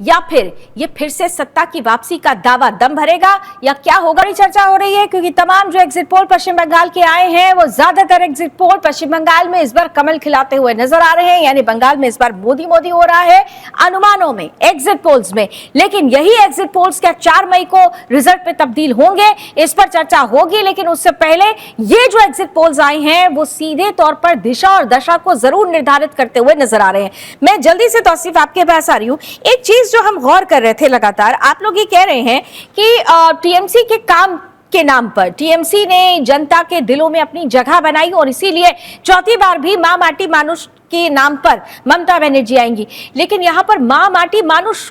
या फिर ये फिर से सत्ता की वापसी का दावा दम भरेगा या क्या होगा, बड़ी चर्चा हो रही है। क्योंकि तमाम जो एग्जिट पोल पश्चिम बंगाल के आए हैं, वो ज्यादातर एग्जिट पोल पश्चिम बंगाल में इस बार कमल खिलाते हुए नजर आ रहे हैं। यानी बंगाल में इस बार मोदी मोदी हो रहा है अनुमानों में, एग्जिट पोल्स में। लेकिन यही एग्जिट पोल्स क्या 4 मई को रिजल्ट पे तब्दील होंगे, इस पर चर्चा होगी। लेकिन उससे पहले ये जो एग्जिट पोल्स आए हैं वो सीधे तौर पर दिशा और दशा को जरूर निर्धारित करते हुए नजर आ रहे हैं। मैं जल्दी से तौसीफ आपके पास आ रही हूँ। एक चीज जो हम गौर कर रहे थे लगातार, आप लोग ये कह रहे हैं कि टीएमसी के काम के नाम पर टीएमसी ने जनता के दिलों में अपनी जगह बनाई और इसीलिए चौथी बार भी मां माटी मानुष के नाम पर ममता बनर्जी आएंगी। लेकिन यहां पर मां माटी मानुष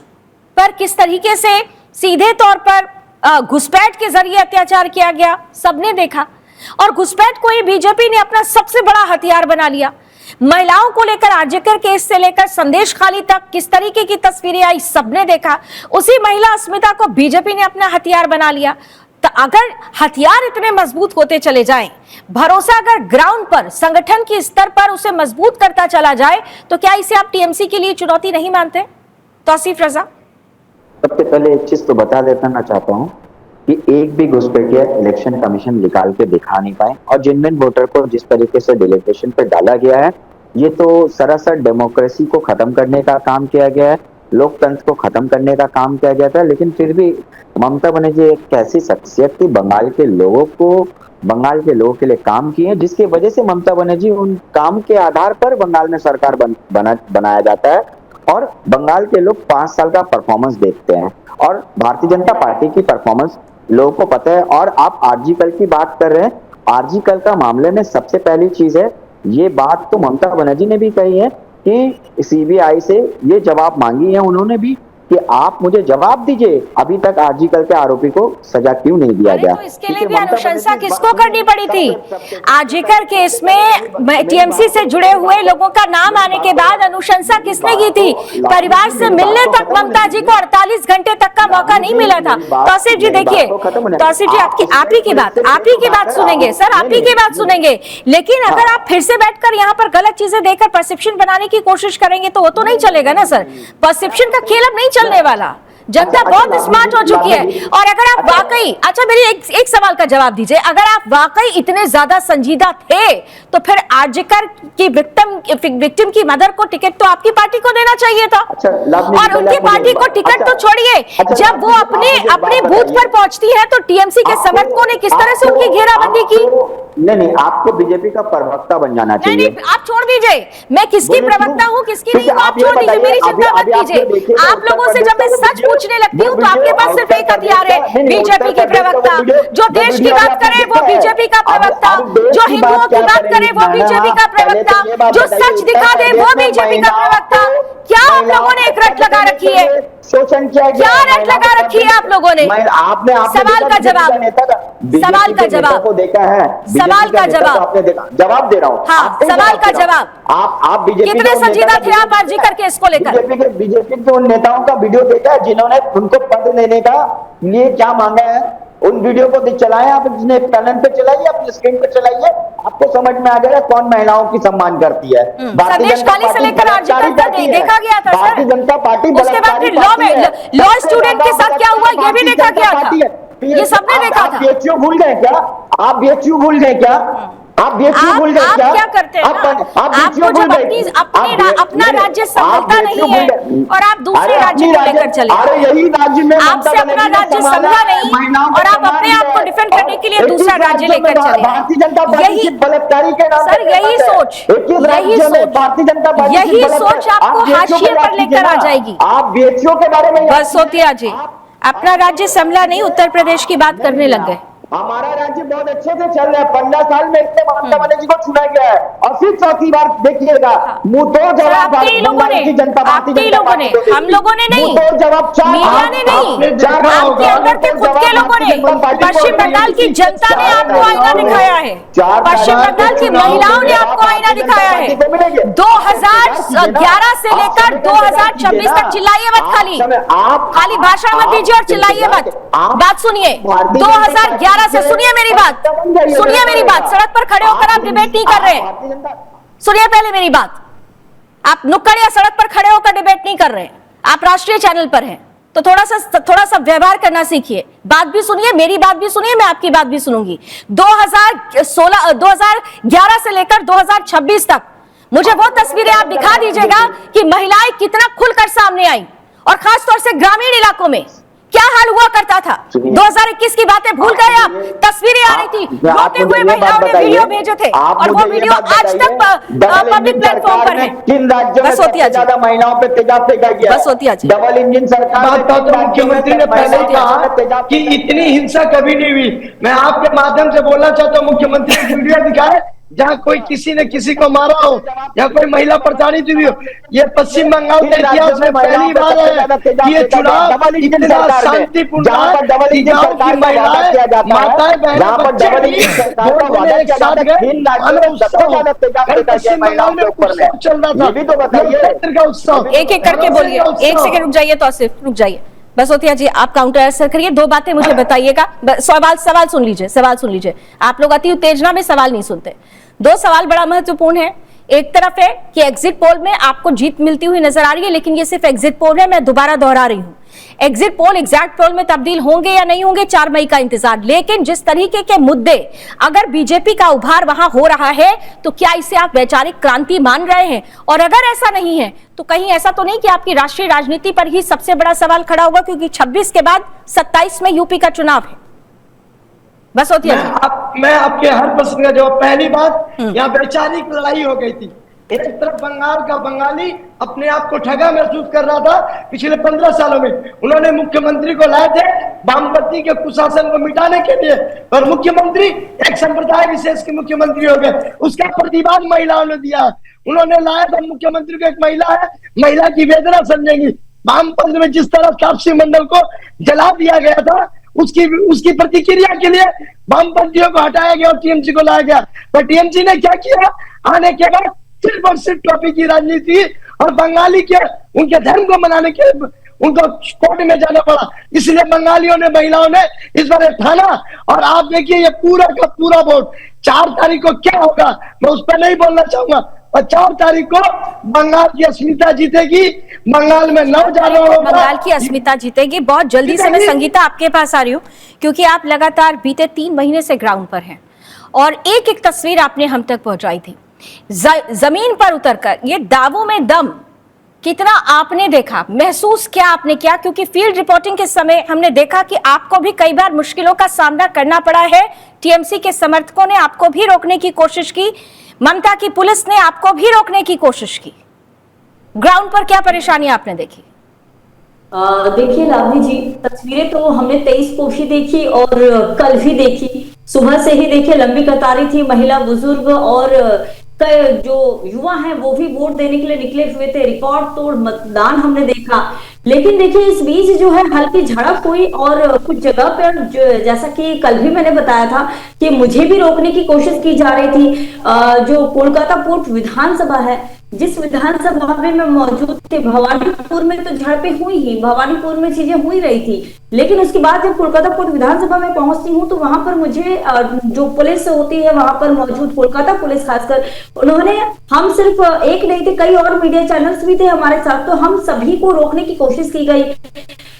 पर किस तरीके से सीधे तौर पर घुसपैठ के जरिए अत्याचार किया गया सबने देखा, और घुसपैठ को ही बीजेपी ने अपना सबसे बड़ा हथियार बना लिया। महिलाओं को लेकर आर्जेकर केस से लेकर संदेश खाली तक किस तरीके की तस्वीरें आई सबने देखा। उसी महिला अस्मिता को बीजेपी ने अपना हथियार बना लिया। तो अगर हथियार इतने मजबूत होते चले जाएं, भरोसा अगर ग्राउंड पर संगठन के स्तर पर उसे मजबूत करता चला जाए, तो क्या इसे आप टीएमसी के लिए चुनौती नहीं मानते? तौसीफ रजा, सबसे पहले एक चीज तो बता देना चाहता हूँ कि एक भी घुसपैठिया इलेक्शन कमीशन निकाल के दिखा नहीं पाए, और जेन्युइन वोटर को जिस तरीके से डिलीगेशन पे डाला गया है, ये तो सरासर डेमोक्रेसी को खत्म करने का काम किया गया है, लोकतंत्र को खत्म करने का काम किया गया था। लेकिन फिर भी ममता बनर्जी एक ऐसी शख्सियत थी, बंगाल के लोगों के लिए काम किए, जिसकी वजह से ममता बनर्जी उन काम के आधार पर बंगाल में सरकार बनाया जाता है। और बंगाल के लोग 5 साल का परफॉर्मेंस देखते हैं, और भारतीय जनता पार्टी की परफॉर्मेंस लोगों को पता है। और आप आरजीकर की बात कर रहे हैं, आरजीकल का मामले में सबसे पहली चीज है, ये बात तो ममता बनर्जी ने भी कही है कि सीबीआई से ये जवाब मांगी है उन्होंने भी कि आप मुझे जवाब दीजिए, अभी तक आरजीकल के आरोपी को सजा क्यों नहीं दिया गया। तो इसके लिए भी अनुशंसा किसको करनी पड़ी थी? आरजीकर केस में टीएमसी से जुड़े हुए लोगों का नाम आने के बाद अनुशंसा किसने की थी? परिवार से मिलने तक ममता जी को 48 घंटे तक का मौका नहीं मिला था। तौसीफ जी देखिए, तौसीफ जी आप ही की बात सुनेंगे सर, आप ही की बात सुनेंगे, लेकिन अगर आप फिर से बैठकर यहाँ पर गलत चीजें देकर परसेप्शन बनाने की कोशिश करेंगे तो वो तो नहीं चलेगा ना सर। परसेप्शन का खेल अब नहीं चलने वाला, जनता बहुत स्मार्ट हो चुकी है। और अगर आप वाकई, अच्छा मेरी एक सवाल का जवाब दीजिए, अगर आप वाकई इतने ज्यादा संजीदा थे तो फिर आरजीकर की विक्टिम की मदर को टिकट तो आपकी पार्टी को देना चाहिए था। और उनकी पार्टी को टिकट तो छोड़िए, जब वो अपने बूथ पर पहुंचती है तो टीएमसी के समर्थकों ने किस तरह से उनकी घेराबंदी की? नहीं, आपको बीजेपी का प्रवक्ता बन जाना चाहिए। नहीं, आप छोड़ दीजिए, मैं किसकी प्रवक्ता हूँ किसकी नहीं हूँ आप छोड़ दीजिए, मेरी चिंता मत कीजिए। आप लोगों से जब मैं सच पूछने लगती हूँ तो आपके पास सिर्फ एक हथियार है, बीजेपी की प्रवक्ता। जो देश की बात करे वो बीजेपी का प्रवक्ता, जो हिंदुओं की बात करे वो बीजेपी का प्रवक्ता, जो सच दिखा दे वो बीजेपी का प्रवक्ता। क्या आप लोगों ने एक रट लगा रखी है? शोषण किया गया, क्या रट लगा रखी है आप लोगों ने? आपने सवाल का जवाब, सवाल का जवाब को देखा है, सवाल का जवाब आपने देखा, जवाब दे रहा हूँ। हाँ, सवाल का जवाब। आप बीजेपी कितने संजीदा थे आप आरजीकर केस को लेकर? बीजेपी के उन नेताओं का वीडियो देखा है जिन्होंने उनको पद देने का लिए क्या मांगा है, उन वीडियो को चलाएं आप, अपने पैनल पे चलाइए, अपनी स्क्रीन पे चलाइए, आपको समझ में आ जाएगा कौन महिलाओं की सम्मान करती है। संदेश खाली से लेकर आरजीकर तक देखा गया था सर। भारतीय जनता पार्टी उसके बाद फिर लॉ स्टूडेंट के साथ क्या हुआ ये भी देखा गया था, ये सबने देखा था। बीएचयू भूल गए क्या? आप बीएचयू भूल गए क्या? आप बीएचयू भूल गए क्या? आप क्या करते हैं ना, आपको जब अपना राज्य संभलता नहीं है और आप दूसरे राज्य को लेकर चले, यही राज्य में आपसे अपना राज्य संभला नहीं और आप अपने आप को डिफेंड करने के लिए दूसरा राज्य लेकर चले। भारतीय जनता पार्टी की बलात्कारी के नाम सर यही सोच आपको हाशिए पर लेकर आ जाएगी। आप बीएचयू के बारे में, बसोतिया जी अपना राज्य संभला नहीं, उत्तर प्रदेश की बात करने लग गए। हमारा राज्य बहुत अच्छे से चल रहा है, 15 साल में इतने ममता बनर्जी को चुना गया है और फिर चौथी बार देखिएगा मुंह तो जवाब जनता पार्टी, हम लोगों ने नहीं, मीडिया ने नहीं, आपके अंदर के खुद के लोगों ने, पश्चिम बंगाल की जनता ने आपको आईना दिखाया है, पश्चिम बंगाल की महिलाओं ने आपको आईना दिखाया है। 2011 से लेकर 2026 तक चिल्लाइए मत, खाली भाषण मत दीजिए और चिल्लाइए मत, बात सुनिए। 2011 से सुनिए मेरी बात, सड़क पर खड़े होकर आप डिबेट नहीं कर रहे हैं, सुनिए पहले मेरी बात। आप नुक्कड़ या सड़क पर खड़े होकर डिबेट नहीं कर रहे हैं, आप राष्ट्रीय चैनल पर हैं, तो थोड़ा सा व्यवहार करना सीखिए। बात भी सुनिए, मेरी बात भी सुनिए, मैं आपकी बात भी सुनूंगी। 2011 से लेकर 2026 तक मुझे वो तस्वीरें आप दिखा दीजिएगा कि महिलाएं कितना खुलकर सामने आई, और खासतौर से ग्रामीण इलाकों में क्या हाल हुआ करता था। 2021 की बातें भूल गए आप? तस्वीरें आ रही थी, रोते हुए महिलाओं ने वीडियो भेजे थे और वो वीडियो आज तक पब्लिक प्लेटफॉर्म पर है। किन राज्यों में ज्यादा महिलाओं पे तेजाब फेंका गया? बसोतिया जी, डबल इंजन सरकार, मुख्यमंत्री ने पहले ही कहा कि इतनी हिंसा कभी नहीं हुई। मैं आपके माध्यम से बोलना चाहता हूँ, मुख्यमंत्री ने वीडियो दिखाए जहाँ कोई किसी ने किसी को मारा हो या कोई महिला प्रताड़ित हुई हो। ये पश्चिम बंगाल के इतिहास में पहली बार है कि ये चुनाव इतना शांतिपूर्ण माताएं बहनें बच्चे एक साथ गए, पश्चिम बंगाल में उत्सव चल रहा था, का उत्सव। एक एक करके बोलिए, एक सेकंड रुक जाइए, तो सिर्फ रुक जाइए। बसोतिया जी आप काउंटर आंसर करिए, दो बातें मुझे बताइएगा। सवाल सुन लीजिए। आप लोग अति उत्तेजना में सवाल नहीं सुनते। दो सवाल बड़ा महत्वपूर्ण है। एक तरफ है कि एग्जिट पोल में आपको जीत मिलती हुई नजर आ रही है, लेकिन ये सिर्फ एग्जिट पोल है, मैं दोबारा दोहरा रही हूं। एग्जिट पोल एग्जैक्ट पोल में तब्दील होंगे या नहीं होंगे, 4 मई का इंतजार। लेकिन जिस तरीके के मुद्दे अगर बीजेपी का उभार वहां हो रहा है, तो क्या इसे आप वैचारिक क्रांति मान रहे हैं? और अगर ऐसा नहीं है तो कहीं ऐसा तो नहीं कि आपकी राष्ट्रीय राजनीति पर ही सबसे बड़ा सवाल खड़ा होगा, क्योंकि 26 के बाद 27 में यूपी का चुनाव है। बसोतिया जी मैं आपके हर प्रश्न का जवाब, पहली बात यहाँ वैचारिक लड़ाई हो गई थी, एक तरफ बंगाल का बंगाली अपने आप को ठगा महसूस कर रहा था पिछले 15 सालों में। उन्होंने मुख्यमंत्री को लाए थे वामपंथी के कुशासन को मिटाने के लिए, और मुख्यमंत्री एक संप्रदाय विशेष के मुख्यमंत्री हो गए। उसका प्रतिवाद महिलाओं ने दिया। उन्होंने लाया था मुख्यमंत्री को, एक महिला है, महिला की वेदना समझेंगी। वामपंथ में जिस तरह तापसी मंडल को जला दिया गया था, उसकी प्रतिक्रिया के लिए वामपंथियों को हटाया गया और टीएमसी को लाया गया। पर टीएमसी ने क्या किया, आने के बाद सिर्फ और सिर्फ टॉपिक की राजनीति और बंगाली के उनके धर्म को मनाने के उनको कोर्ट में जाना पड़ा। इसलिए बंगालियों ने, महिलाओं ने इस बार ठाना। और आप देखिए ये पूरा का पूरा वोट 4 तारीख को क्या होगा मैं उस पर नहीं बोलना चाहूंगा। और 4 तारीख को बंगाल की अस्मिता जीतेगी। बंगाल में बंगाल की अस्मिता जीतेगी। बहुत जल्दी से मैं संगीता आपके पास आ रही हूँ, क्योंकि आप लगातार बीते 3 महीने से ग्राउंड पर हैं और एक एक तस्वीर आपने हम तक पहुंचाई थी। जमीन पर उतरकर ये दावों में दम कितना आपने देखा, महसूस क्या आपने किया? क्योंकि फील्ड रिपोर्टिंग के समय हमने देखा कि आपको भी कई बार मुश्किलों का सामना करना पड़ा है। टीएमसी के समर्थकों ने आपको भी रोकने की कोशिश की, ममता की पुलिस ने आपको भी रोकने की कोशिश की। ग्राउंड पर क्या परेशानी आपने देखी? देखिए लावनी जी, तस्वीरें तो हमने 23 को भी देखी और कल भी देखी। सुबह से ही देखिए लंबी कतारें थी, महिला, बुजुर्ग और जो युवा हैं वो भी वोट देने के लिए निकले हुए थे। रिकॉर्ड तोड़ मतदान हमने देखा। लेकिन देखिए इस बीच जो है हल्की झड़प हुई और कुछ जगह पर जैसा कि कल भी मैंने बताया था कि मुझे भी रोकने की कोशिश की जा रही थी। जो कोलकाता पोर्ट विधानसभा है, जिस विधानसभा में मैं मौजूद थी, भवानीपुर में तो झड़पें हुई ही, भवानीपुर में चीजें हुई रही थी। लेकिन उसके बाद जब कोलकाता पोर्ट विधानसभा में पहुंचती हूँ तो वहां पर मुझे जो पुलिस होती है वहां पर मौजूद, कोलकाता पुलिस खासकर, उन्होंने, हम सिर्फ एक नहीं थे, कई और मीडिया चैनल्स भी थे हमारे साथ, तो हम सभी को रोकने की कोशिश की गई।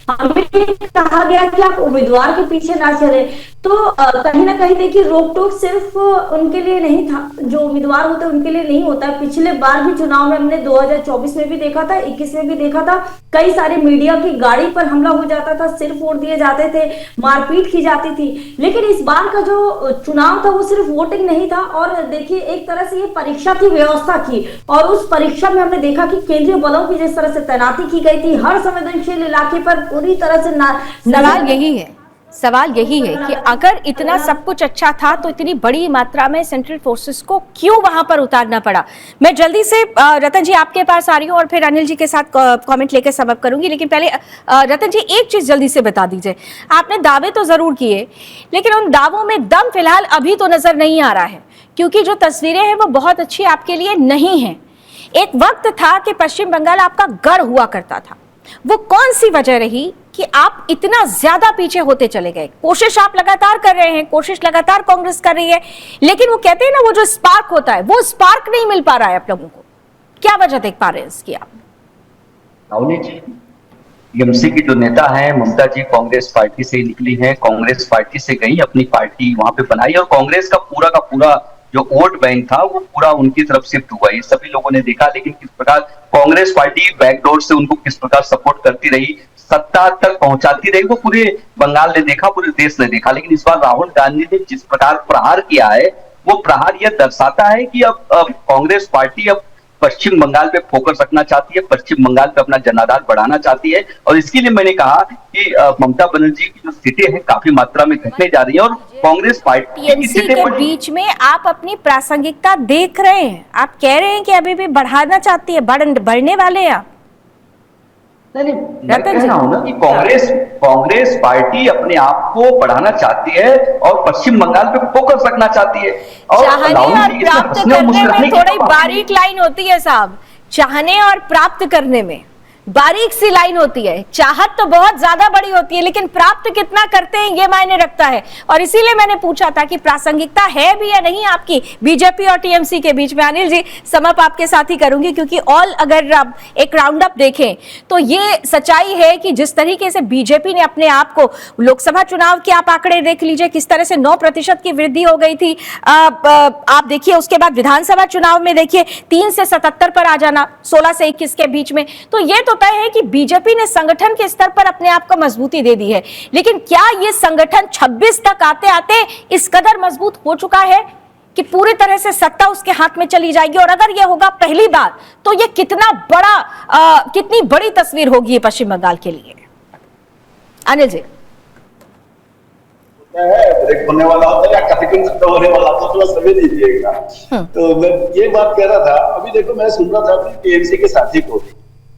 हमें कहा गया कि आप उम्मीदवार के पीछे ना चले। तो कहीं ना कहीं देखिए रोक टोक सिर्फ उनके लिए नहीं था, जो उम्मीदवार होते हैं उनके लिए नहीं होता। पिछले बार भी चुनाव में हमने 2024 में भी देखा था, 21 में भी देखा था, कई सारे मीडिया की गाड़ी पर हमला हो जाता था, सिर फोड़ दिए जाते थे, मारपीट की जाती थी। लेकिन इस बार का जो चुनाव था वो सिर्फ वोटिंग नहीं था, और देखिए एक तरह से ये परीक्षा की व्यवस्था की। और उस परीक्षा में हमने देखा कि केंद्रीय बलों की जिस तरह से तैनाती की गई थी, हर संवेदनशील इलाके पर पूरी तरह से सवाल यही है कि अगर इतना सब कुछ अच्छा था तो इतनी बड़ी मात्रा में सेंट्रल फोर्सेस को क्यों वहां पर उतारना पड़ा? मैं जल्दी से रतन जी आपके पास आ रही हूँ और फिर अनिल जी के साथ कमेंट लेकर सबब करूंगी। लेकिन पहले रतन जी एक चीज जल्दी से बता दीजिए, आपने दावे तो जरूर किए लेकिन उन दावों में दम फिलहाल अभी तो नजर नहीं आ रहा है, क्योंकि जो तस्वीरें हैं वो बहुत अच्छी आपके लिए नहीं है। एक वक्त था कि पश्चिम बंगाल आपका गढ़ हुआ करता था, वो कौन सी वजह रही कि आप इतना ज्यादा पीछे होते चले गए? कोशिश आप लगातार कर रहे हैं, कोशिश लगातार कांग्रेस कर रही है, लेकिन वो कहते हैं ना वो जो स्पार्क होता है वो स्पार्क नहीं मिल पा रहा है आप लोगों को। क्या वजह देख पा रहे हैं इसकी आप? राहुल जी, टीएमसी की जो नेता है ममता जी, कांग्रेस पार्टी से निकली है, कांग्रेस पार्टी से गई, अपनी पार्टी वहां पे बनाई और कांग्रेस का पूरा जो वोट बैंक था वो पूरा उनकी तरफ शिफ्ट हुआ। ये सभी लोगों ने देखा, लेकिन किस प्रकार कांग्रेस पार्टी बैकडोर से उनको किस प्रकार सपोर्ट करती रही, सत्ता तक पहुंचाती रही, वो पूरे बंगाल ने देखा, पूरे देश ने देखा। लेकिन इस बार राहुल गांधी ने जिस प्रकार प्रहार किया है, वो प्रहार यह दर्शाता है कि अब कांग्रेस पार्टी अब पश्चिम बंगाल पे फोकस रखना चाहती है, पश्चिम बंगाल पे अपना जनाधार बढ़ाना चाहती है। और इसके लिए मैंने कहा कि ममता बनर्जी की जो सीटें हैं काफी मात्रा में घटने जा रही है और कांग्रेस पार्टी टीएमसी के बीच में आप अपनी प्रासंगिकता देख रहे हैं, आप कह रहे हैं कि अभी भी बढ़ाना चाहती है, बढ़ने वाले हैं आप? मैं कह रहा हूं ना कि कांग्रेस पार्टी अपने आप को बढ़ाना चाहती है और पश्चिम बंगाल पे फोकस रखना चाहती है। और चाहने और प्राप्त करने में थोड़ी बारीक लाइन होती है साहब, चाहने और प्राप्त करने में बारीक सी लाइन होती है। चाहत तो बहुत ज्यादा बड़ी होती है, लेकिन प्राप्त कितना करते हैं ये मायने रखता है। और इसीलिए मैंने पूछा था कि प्रासंगिकता है भी या नहीं आपकी बीजेपी और टीएमसी के बीच में। अनिल जी, समअप आपके साथ ही करूंगी, क्योंकि ऑल अगर आप एक राउंड अप देखें तो ये सच्चाई है कि जिस तरीके से बीजेपी ने अपने आप को, लोकसभा चुनाव के आप आंकड़े देख लीजिए किस तरह से 9% की वृद्धि हो गई थी। आप देखिए उसके बाद विधानसभा चुनाव में देखिए 3 से 77 पर आ जाना, 16 से 21 के बीच में। तो ये तो तय है कि बीजेपी ने संगठन के स्तर पर अपने आप को मजबूती दे दी है, लेकिन क्या ये संगठन 26 तक आते आते इस कदर मजबूत हो चुका है कि पूरी तरह से सत्ता उसके हाथ में चली जाएगी, और अगर यह होगा पहली बार तो यह कितनी बड़ी तस्वीर होगी पश्चिम बंगाल के लिए? अनिल जी, ब्रेक होने वाला होता है या कार्यक्रम खत्म होने वाला होता है, थोड़ा समय दीजिएगा। तो मैं ये बात कह रहा था, अभी देखो मैं सुन रहा था अपनी टीएमसी के साथी को,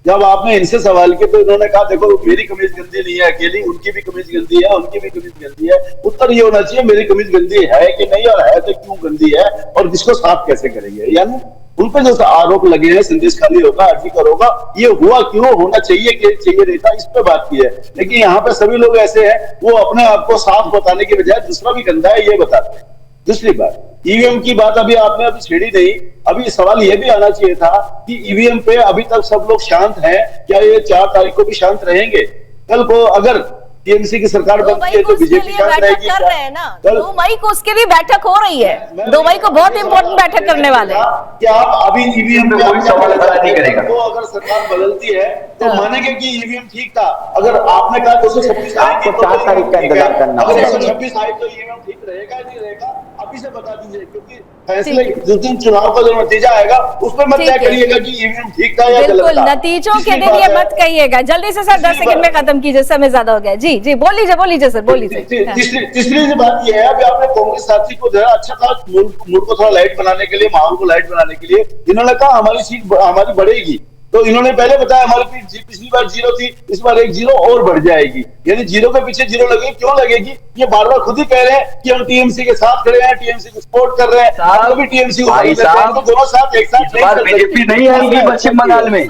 जब आपने इनसे सवाल किया तो इन्होंने कहा देखो मेरी कमीज गंदी नहीं है अकेली, उनकी भी कमीज गंदी है, उनकी भी कमीज गंदी है। उत्तर ये होना चाहिए मेरी कमीज गंदी है कि नहीं, और है तो क्यों गंदी है, और इसको साफ कैसे करेंगे। यानी उन पर जो आरोप लगे हैं संदेश खाली होगा, अर्जी होगा, ये हुआ क्यों, होना चाहिए कि चाहिए नहीं था, इस पे बात की है। लेकिन यहाँ पे सभी लोग ऐसे हैं, वो अपने आप को साफ बताने के बजाय दूसरा भी गंदा है ये बताते हैं। दूसरी बात, ईवीएम की बात अभी आपने अभी छेड़ी नहीं। अभी सवाल ये भी आना चाहिए था कि ईवीएम पे अभी तक सब लोग शांत हैं, क्या ये 4 तारीख को भी शांत रहेंगे? कल को अगर टीएमसी की सरकार बनती है तो बीजेपी शांत रहेगी। कर रहे हैं ना, 2 मई को उसके लिए बैठक हो रही है। 2 मई को बहुत इंपॉर्टेंट बैठक करने वाले हैं। क्या आप अभी ईवीएम पे कोई सवाल नहीं करेगा तो अगर सरकार बदलती है तो मानेंगे कि ईवीएम ठीक था? अगर आपने कहा 226 आपको 4 तारीख का इंतजार करना अगर होगा। 226 आए तो ईवीएम ठीक रहेगा नहीं रहेगा, अभी से बता दीजिए, क्योंकि फैसले जिस दिन चुनाव का जो नतीजा आएगा उसमें मत तय करिएगा कि ईवीएम ठीक था या गलत था। बिल्कुल, नतीजों के दिन ये मत कहिएगा। जल्दी से सर 10 सेकंड में खत्म कीजिए, समय ज्यादा हो गया। जी जी बोलिए सर, बोलिए। तीसरी बात ये है, अभी आपने कांग्रेस साथी को जरा अच्छा था, मूड को थोड़ा लाइट बनाने के लिए, माहौल को लाइट बनाने के लिए इन्होंने कहा हमारी सीट हमारी बढ़ेगी, तो इन्होंने पहले बताया हमारी पिछली बार 0 थी, इस बार 1 0 और बढ़ जाएगी। यानी 0 के पीछे 0 लगेगी, क्यों लगेगी? ये बार बार खुद ही कह रहे हैं कि हम टीएमसी के साथ खड़े हैं, टीएमसी को सपोर्ट कर रहे हैं, अभी टीएमसी को दोनों साथ एक साथ बीजेपी नहीं आएगी पश्चिम बंगाल में।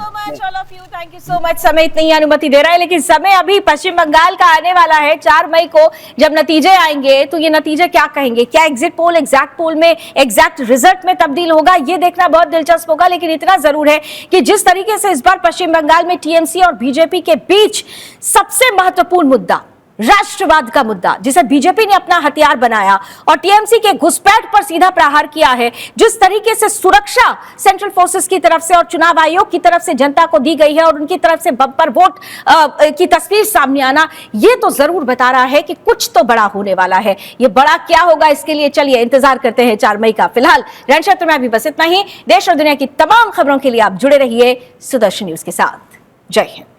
Thank you so much. समय इतनी अनुमति दे रहा है, लेकिन समय अभी पश्चिम बंगाल का आने वाला है। 4 मई को जब नतीजे आएंगे तो ये नतीजे क्या कहेंगे? क्या एग्जिट पोल एग्जैक्ट पोल में एग्जैक्ट रिजल्ट में तब्दील होगा? ये देखना बहुत दिलचस्प होगा। लेकिन इतना जरूर है कि जिस तरीके से इस बार पश्चिम बंगाल में टीएमसी और बीजेपी के बीच सबसे महत्वपूर्ण मुद्दा राष्ट्रवाद का मुद्दा, जिसे बीजेपी ने अपना हथियार बनाया और टीएमसी के घुसपैठ पर सीधा प्रहार किया है, जिस तरीके से सुरक्षा सेंट्रल फोर्सेस की तरफ से और चुनाव आयोग की तरफ से जनता को दी गई है और उनकी तरफ से बम्पर वोट की तस्वीर सामने आना, ये तो जरूर बता रहा है कि कुछ तो बड़ा होने वाला है। ये बड़ा क्या होगा, इसके लिए चलिए इंतजार करते हैं 4 मई का। फिलहाल रण क्षेत्र में अभी बस इतना ही। देश और दुनिया की तमाम खबरों के लिए आप जुड़े रहिए सुदर्शन न्यूज के साथ। जय हिंद।